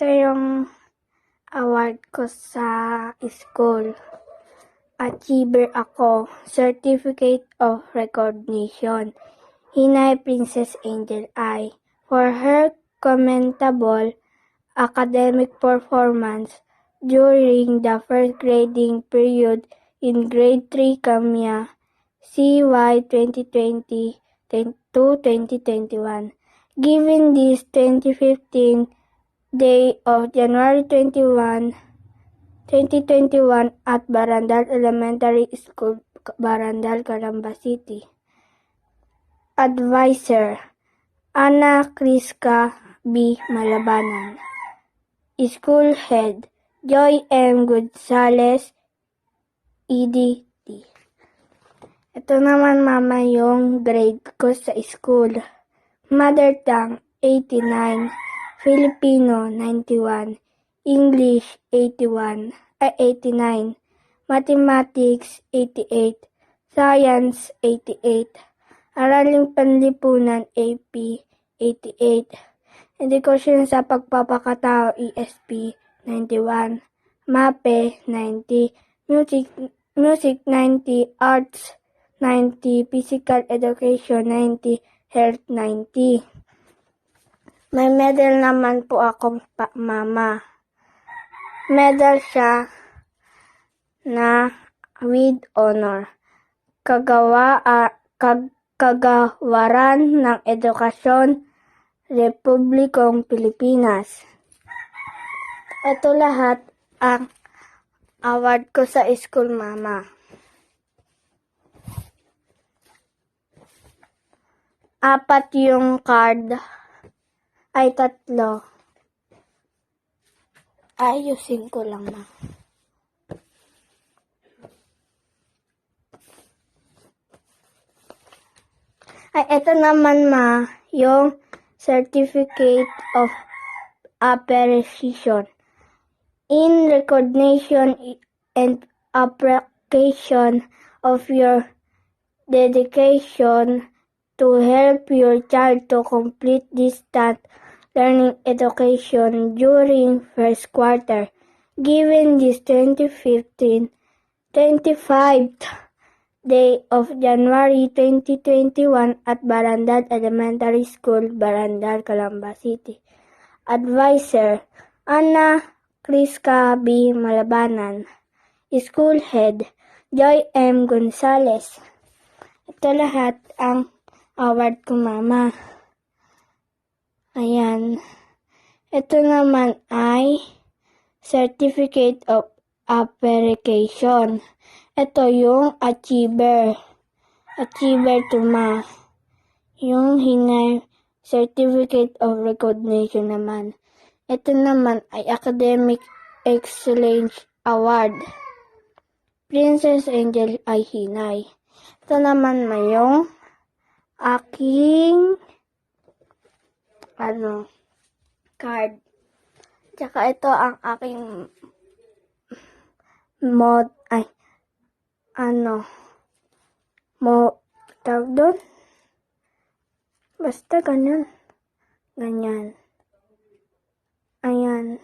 Ito yung award ko sa school. Achiever ako. Certificate of Recognition. Hinay Princess Angel I. For her commendable academic performance during the first grading period in Grade 3 Kamya CY 2020 to 2021. Given this 2015 day of January 21, 2021 at Barandal Elementary School, Barandal, Calamba City. Advisor, Ana Criska B. Malabanan. School Head, Joy M. Gonzales, EDT. Ito naman mama yung grade ko sa school. Mother tongue, 89. Filipino, 91. English, 89. Mathematics, 88. Science, 88. Araling Panlipunan, AP, 88. Edukasyon sa Pagpapakatao, ESP, 91. MAPE, 90. Music 90. Arts, 90. Physical Education, 90. Health, 90. May medal naman po ako, mama. Medal siya na with honor. Kagawaran ng Edukasyon, Republikong Pilipinas. Ito lahat ang award ko sa school, mama. Apat yung card. Ay, 3. Ayusin ko lang, ma. Ay, ito naman, ma, yung Certificate of Appreciation. In recognition and appreciation of your dedication to help your child to complete distant learning education during first quarter, given this 25th day of January 2021 at Barandal Elementary School, Barandal, Calamba City. Advisor, Ana Criska B. Malabanan. School Head, Joy M. Gonzales. Ito lahat ang award ko, mama. Ayan. Ito naman ay Certificate of Appreciation. Ito yung Achiever. Achiever to, ma. Yung Hinay Certificate of Recognition naman. Ito naman ay Academic Excellence Award. Princess Angel ay Hinay. Ito naman may yung aking card. Tsaka ito ang aking tawag doon? Basta ganyan. Ganyan. Ayan.